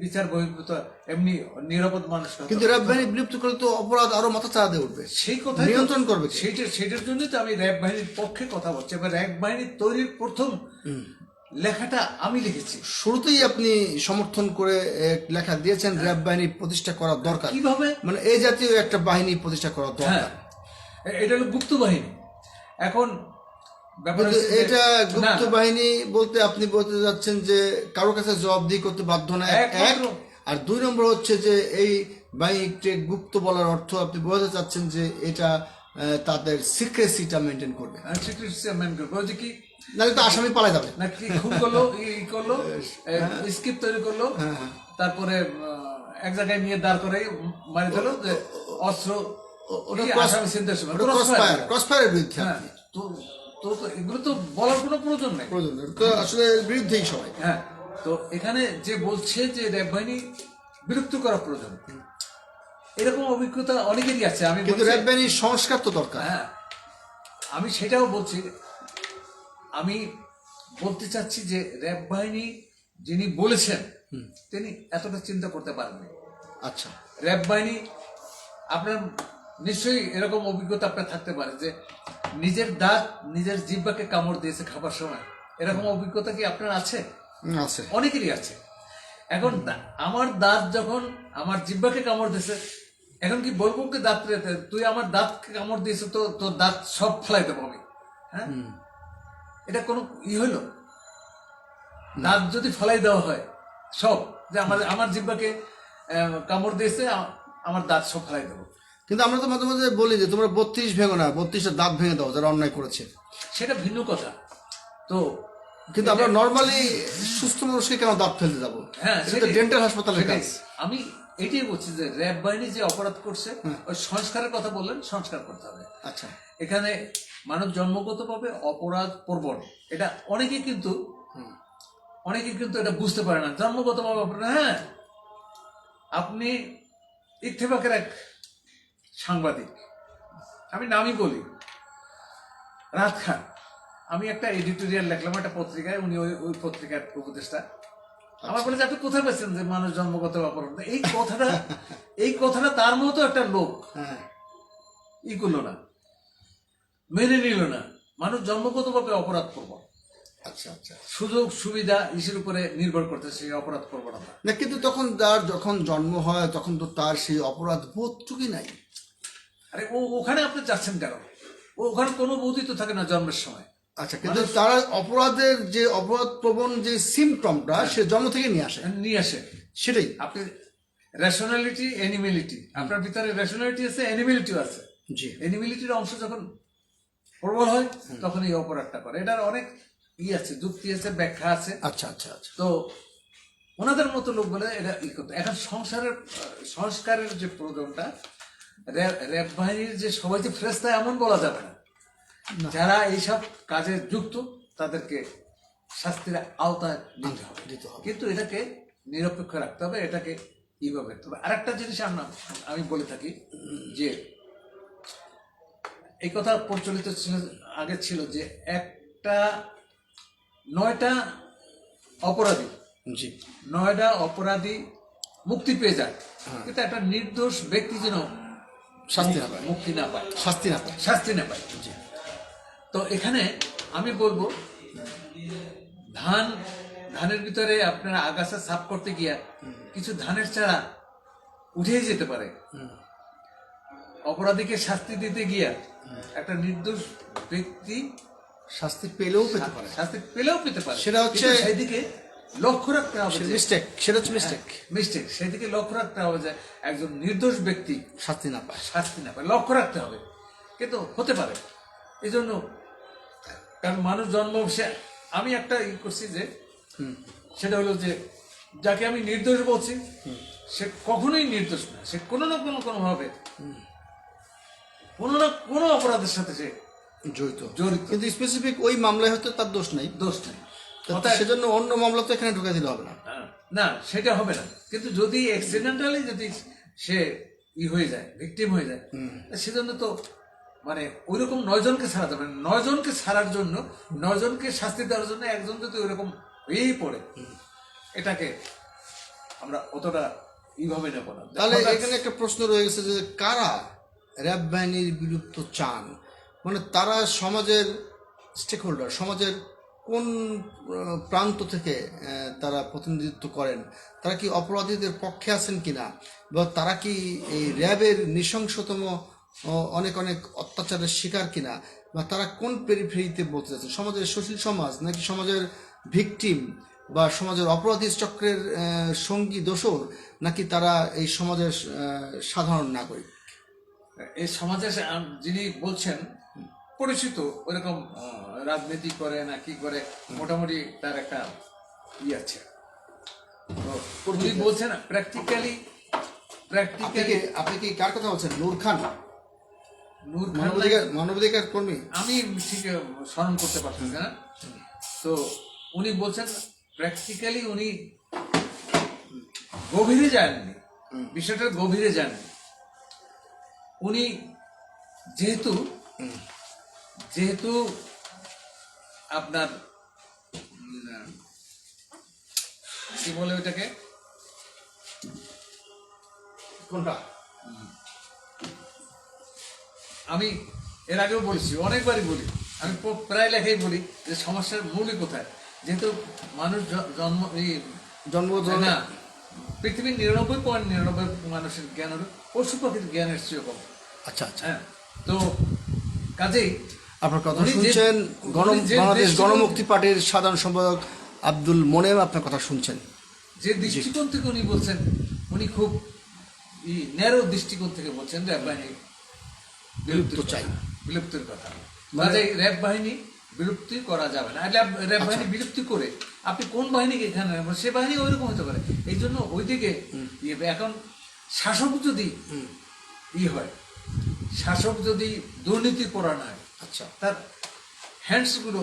বিচার বহির্ভূত এমনি নিরাপদ মানুষ। কিন্তু র্যাব বাহিনী বিলুপ্ত করলে তো অপরাধ আরো মাথা চাড়া দিয়ে উঠবে, সেই কথা নিয়ন্ত্রণ করবে কে? সেটার জন্যই তো আমি র্যাব বাহিনীর পক্ষে কথা বলছি। এবার র্যাব বাহিনীর তৈরির প্রথম লেখাটা আমি লিখেছি। শুরুতেই আপনি সমর্থন করে লেখা দিয়েছেন র্যাব বাহিনী প্রতিষ্ঠা করা দরকার, কিভাবে? মানে এই জাতীয় একটা বাহিনী প্রতিষ্ঠা করা হ্যাঁ, দরকার। এটা হলো গুপ্ত বাহিনী। এখন ব্যাপার কিন্তু হচ্ছে যে- এটা গুপ্ত না, বাহিনী বলতে আপনি বলতে যাচ্ছেন যে কারো কাছে জবাবদিহি করতে বাধ্য না, এক। একমাত্র- আর 2 নম্বর হচ্ছে যে এই বাহিনীকে গুপ্ত বলার অর্থ আপনি বোঝাতে চাচ্ছেন যে এটা তাদের সিক্রেসিটা মেনটেন করবে, ওই যে কি নাহলে তো আসামি পালাই যাবে। নাকি খুন করলো, ই করলো, স্ক্রিপ তৈরি করলো, তারপরে এক জায়গায় নিয়ে দাঁড় করে মারি দিল, যে অস্ত্র ওটা কি, cross- আসামি চিনতে সময় ওটা ক্রসফায়ারের বিরুদ্ধে হ্যাঁ, আপনি। তো তো তো এগুলো তো বলার কোনো প্রয়োজন নেই। প্রয়োজন নেই, তো আসলে বিরুদ্ধেই সবাই। হ্যাঁ, তো এখানে যে বলছে যে র্যাব বাহিনী বিলুপ্ত করা প্রয়োজন, এরকম অভিজ্ঞতা অনেকেরই আছে। আমি কিন্তু বলছি- র্যাব বাহিনীর সংস্কার তো দরকার। হ্যাঁ, আমি সেটাও বলছি। আমি বলতে চাচ্ছি যে র্যাব বাহিনী যিনি বলেছেন তিনি এতটা চিন্তা করতে পারেননি। আচ্ছা, র্যাব বাহিনী, আপনার নিশ্চয়ই এরকম অভিজ্ঞতা আপনার থাকতে পারে যে নিজের দাঁত নিজের জিহ্বাকে কামড় দিয়েছে খাবার সময়, এরকম অভিজ্ঞতা কি আপনার আছে? আছে। অনেকেরই আছে। এখন আমার দাঁত যখন আমার জিহ্বাকে কামড় দিয়েছে, এখন কি বলবো কি দাঁত রেতে তুই আমার দাঁতকে কামড় দিয়েছে, তো তোর দাঁত সব ফেলাই দেবো আমি? হ্যাঁ, এটা কোনো হইলো? দাঁত যদি ফেলাই দেওয়া হয় সব, যে আমার জিহ্বাকে কামড় দিয়েছে, আমার দাঁত সব ফেলাই দেবো, কিন্তু আমরা তো মাঝে মাঝে বলি যে তোমরা 32 ভেঙো না, 32টা দাঁত ভেঙে দাও যারা অন্যায় করেছে। সেটা ভিন্ন কথা। তো কিন্তু আমরা নর্মালি সুস্থ মানুষকে কেন দাঁত ফেলতে যাবো? হ্যাঁ, এটা তো ডেন্টাল হাসপাতালের সেটাই। কাজ। আমি এটাই বলছি যে র্যাব বাহিনী যে অপরাধ করছে, ওই সংস্কারের কথা বললেন, সংস্কার করতে হবে। আচ্ছা, এখানে মানব জন্মগতভাবে অপরাধ প্রবণ, এটা অনেকে কিন্তু এটা বুঝতে পারে না, জন্মগতভাবে অপরাধ। হ্যাঁ, আপনি ইত্তেফাকের এক সাংবাদিক, আমি নামই বলি, রাত খান, আমি একটা এডিটোরিয়াল লিখলাম একটা পত্রিকায়, উনি ওই পত্রিকার উপদেষ্টা। আমার বলে যে আপনি কোথায় পেয়েছেন যে মানুষ জন্মগত অপরাধ? এই কথাটা তার মতো একটা লোক হ্যাঁ, ই করলো না, মেনে নিল না। মানুষ জন্মগতভাবে অপরাধ করবো, আচ্ছা, আচ্ছা। সুযোগ সুবিধা ইসের উপরে নির্ভর করতে সেই অপরাধ করবো না। না, কিন্তু তখন তার যখন জন্ম হয় তখন তো তার সেই অপরাধ বোধটুকুই নাই। আরে ওখানে আপনি যাচ্ছেন কেন? ওখানে কোনো বোধই তো থাকে না জন্মের সময়। আচ্ছা, কিন্তু তারা অপরাধের যে অপরাধ প্রবণ যে সিমটমটা সে জন্ম থেকে নিয়ে আসে, নিয়ে আসে সেটাই। আপনি রেশনালিটি, অ্যানিমেলিটি, আপনার ভিতরে রেশনালিটি আছে, অ্যানিমেলিটিও আছে। জি, অ্যানিমেলিটির অংশ যখন প্রবল হয় তখন এই অপরাধটা করে। এটার অনেক আছে, যুক্তি আছে, ব্যাখ্যা আছে। আচ্ছা, আচ্ছা, আচ্ছা। তো ওনাদের মতো লোক বলে এটা করতে। এখন সংস্কারের যে প্রয়োজনটা, র্যাব বাহিনীর যে সবাই যে ফেরেশতা এমন বলা যাবে না। যারা এইসব কাজে যুক্ত তাদেরকে শাস্তির আওতায় নিতে হবে, কিন্তু এটাকে নিরপেক্ষ রাখতে হবে, এটাকে এইভাবে রাখতে হবে। আরেকটা জিনিস আমি বলে থাকি যে এই কথা প্রচলিত ছিল, আগে ছিল যে একটা 9টা অপরাধী, জি, 9টা অপরাধী মুক্তি পেয়ে যায়, কিন্তু একটা নির্দোষ ব্যক্তি যেন শাস্তি না পায়, মুক্তি না পায়, শাস্তি না পায়। জি। তো এখানে আমি বলবো, ধানের ভিতরে আপনারা আগাছা সাফ করতে গিয়া কিছু ধানের চারা উঠেই যেতে পারে। অপরাধীকে শাস্তি দিতে গিয়া একটা নির্দোষ ব্যক্তি শাস্তি পেলেও পেতে পারে, সেটা হচ্ছে সেদিকে লক্ষ্য রাখতে হবে। মিস্টেক, সেটা হচ্ছে মিস্টেক। সেদিকে লক্ষ্য রাখতে হবে যে একজন নির্দোষ ব্যক্তি শাস্তি না পায়, লক্ষ্য রাখতে হবে। কিন্তু হতে পারে, এই জন্য, কারণ মানুষ জন্ম, আমি একটা করছি যে সেটা হলো যে যাকে আমি নির্দোষ বলছি সে কখনোই নির্দোষ না, সে কোনো না কোনোভাবে কোনো না কোনো অপরাধের সাথে সে জড়িত জড়িত। কিন্তু স্পেসিফিক ওই মামলায় হয়তো তার দোষ নাই, দোষ নেই, সেজন্য অন্য মামলা তো এখানে ঢুকে দিলে হবে না। না সেটা হবে না। কিন্তু যদি অ্যাক্সিডেন্টালি যদি সে হয়ে যায়, ভিকটিম হয়ে যায়, সেজন্য তো মানে ওইরকম 9 জনকে ছাড়া যাবে না। 9 জনকে ছাড়ার জন্য, 9 জনকে শাস্তি দেওয়ার জন্য একজন যদি ওইরকম হয়েই পড়ে, এটাকে আমরা অতটা এইভাবে নেব না। তাহলে এখানে একটা প্রশ্ন রয়ে গেছে যে কারা র্যাব বাহিনীর বিলুপ্ত চান, মানে তারা সমাজের স্টেক হোল্ডার, সমাজের কোন প্রান্ত থেকে তারা প্রতিনিধিত্ব করেন, তারা কি অপরাধীদের পক্ষে আছেন কিনা, বা তারা কি এই র্যাবের নৃশংসতম অনেক অনেক অত্যাচারের শিকার কিনা, বা তারা কোন পেরিফেরিতে বলতে চাচ্ছেন, সমাজের সুশীল সমাজ নাকি সমাজের ভিকটিম বা সমাজের অপরাধী চক্রের সঙ্গী দোসর, নাকি তারা এই সমাজের সাধারণ নাগরিক? এই সমাজে যিনি বলছেন পরিচিত, ওইরকম রাজনীতি করে না কি করে, মোটামুটি তার একটা আছে। তো উনি বলছেন প্র্যাকটিক্যালি আপনি কি কার কথা বলছেন? নূর খান, নূর খান মানবাধিকার কর্মী? আমি ঠিক স্মরণ করতে পারছি না। তো উনি বলছেন প্র্যাকটিক্যালি উনি গভীরে যাননি, বিষয়টার গভীরে যাননি। উনি যেহেতু আপনার কি বলে ওইটাকে, কোনটা? আমি এর আগেও বলেছি, অনেকবারই বলি, আমি প্রায় লেখাই বলি যে সমস্যার মূলই কোথায়। যেহেতু মানুষ জন্মগত না, পৃথিবীর 99.99 মানুষের জ্ঞান হলো পশু পাখির জ্ঞানের চেয়ে কম। আচ্ছা আচ্ছা, হ্যাঁ, তো কাজেই আপনার কথা শুনছেন বাংলাদেশ গণমুক্তি পার্টির সাধারণ সম্পাদক আব্দুল মোনেম আপনার কথা শুনছেন। যে দৃষ্টিকোণ থেকে উনি বলছেন, উনি খুব ন্যারো দৃষ্টিকোণ থেকে বলছেন র্যাব বাহিনী বিলুপ্ত চাই, বিলুপ্তির কথা। কাজেই র্যাব বাহিনী বিলুপ্তি করা যাবে না। র্যাব বাহিনী বিলুপ্তি করে আপনি কোন বাহিনীকে এখানে রাখবেন? সে বাহিনী ওইরকম হতে পারে। এই জন্য ওইদিকে এখন শাসক যদি হয়, শাসক যদি দুর্নীতি পরায়ণ হয়, আচ্ছা, তার হ্যান্ডসগুলো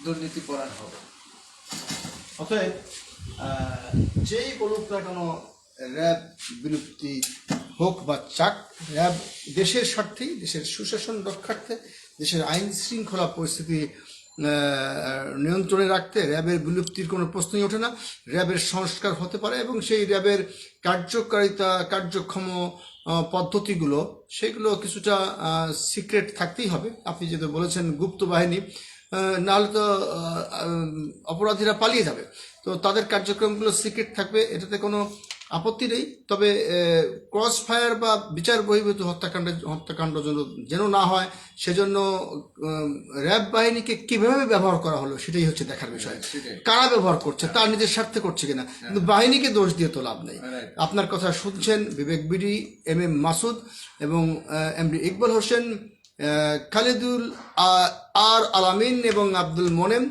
দুর্নীতি পরায়ণ হবে। অতএব যেই বলুক না কেন র্যাব বিলুপ্তি হোক বা চাক, র্যাব দেশের স্বার্থেই, দেশের সুশাসন রক্ষার্থে, দেশের আইন শৃঙ্খলা পরিস্থিতি নিয়ন্ত্রণে রাখতে র্যাবের বিলুপ্তির কোনো প্রশ্নই ওঠে না। র্যাবের সংস্কার হতে পারে এবং সেই র্যাবের কার্যকারিতা, কার্যক্ষম পদ্ধতিগুলো, সেগুলো কিছুটা সিক্রেট থাকতেই হবে। আপনি যেটা বলেছেন গুপ্ত বাহিনী, নাহলে তো অপরাধীরা পালিয়ে যাবে, তো তাদের কার্যক্রমগুলো সিক্রেট থাকবে, এটাতে কোনো আপত্তি নেই। তবে ক্রস ফায়ার বা বিচার বহির্ভূত হত্যাকাণ্ড যেন না হয়, সেজন্য র্যাব বাহিনীকে কিভাবে ব্যবহার করা হলো সেটাই হচ্ছে দেখার বিষয়। কারা ব্যবহার করছে, তার নিজের স্বার্থে করছে কিনা, কিন্তু বাহিনীকে দোষ দিয়ে তো লাভ নেই। আপনার কথা শুনছেন বিবেক বিডি, এম মাসুদ এবং এমডি ইকবাল হোসেন, খালিদুল আলামিন এবং আব্দুল মোনেম,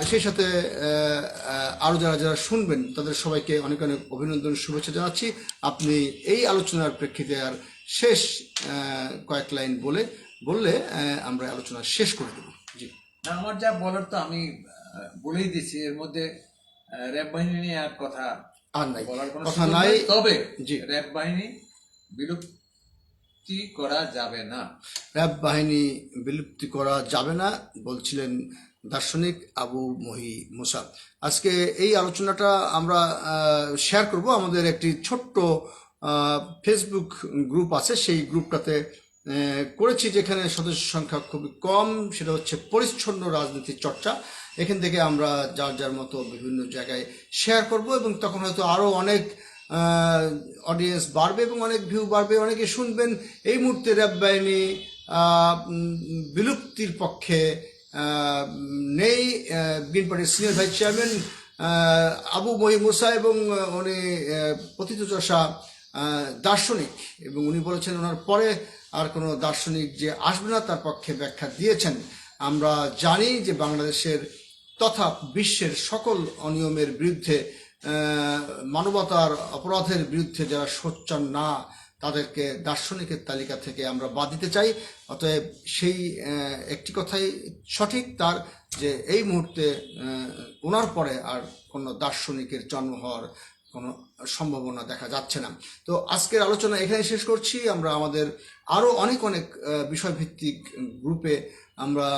সেই সাথে আরও যারা যারা শুনবেন তাদের সবাইকে অনেক অনেক অভিনন্দন, শুভেচ্ছা জানাচ্ছি। আপনি এই আলোচনার প্রেক্ষিতে আর শেষ কয়েক লাইন বললে আমরা আলোচনা শেষ করে দেব। জি, আমার যা বলার তো আমি বলেই দিচ্ছি। এর মধ্যে র্যাব বাহিনী নিয়ে আর কথা আর নাই, বলার কোনো কথা নাই। তবে জি, র্যাব বাহিনী বিলুপ্তি করা যাবে না। র্যাব বাহিনী বিলুপ্তি করা যাবে না বলছিলেন দার্শনিক আবু মহি মুসা। আজকে এই আলোচনাটা আমরা শেয়ার করব আমাদের একটি ছোট্ট ফেসবুক গ্রুপ আছে, সেই গ্রুপটাতে করেছি, যেখানে সদস্য সংখ্যা খুবই কম। সেটা হচ্ছে পরিচ্ছন্ন রাজনীতির চর্চা। এখান থেকে আমরা যার যার মতো বিভিন্ন জায়গায় শেয়ার করব এবং তখন হয়তো আরও অনেক অডিয়েন্স বাড়বে এবং অনেক ভিউ বাড়বে, অনেকে শুনবেন। এই মুহূর্তে র্যাব বাহিনী বিলুপ্তির পক্ষে নেই গ্রিন পার্টির সিনিয়র ভাইস চেয়ারম্যান আবু মহি মুসা, এবং উনি পতিতচষা দার্শনিক, এবং উনি বলেছেন ওনার পরে আর কোনো দার্শনিক যে আসবে না তার পক্ষে ব্যাখ্যা দিয়েছেন। আমরা জানি যে বাংলাদেশের তথা বিশ্বের সকল অনিয়মের বিরুদ্ধে, মানবতার অপরাধের বিরুদ্ধে যারা সোচ্চার না, তাদেরকে দার্শনিকের তালিকা থেকে আমরা বাদ দিতে চাই। অতএব সেই একটি কথাই সঠিক তার, যে এই মুহূর্তে ওনার পরে আর কোনো দার্শনিকের জন্ম হওয়ার কোনো সম্ভাবনা দেখা যাচ্ছে না। তো আজকের আলোচনা এখানে শেষ করছি। আমরা আমাদের আরও অনেক বিষয়ভিত্তিক গ্রুপে আমরা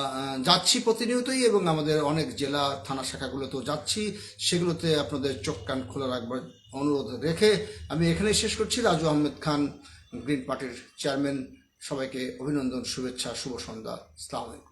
যাচ্ছি প্রতিনিয়তই, এবং আমাদের অনেক জেলা থানা শাখাগুলোতেও যাচ্ছি। সেগুলোতে আপনাদের চোখ কান খোলা রাখবার অনুরোধ রেখে আমি এখানেই শেষ করছি। রাজু আহমেদ খান, গ্রিন পার্টির চেয়ারম্যান। সবাইকে অভিনন্দন, শুভেচ্ছা, শুভ সন্ধ্যা। আসসালামু আলাইকুম।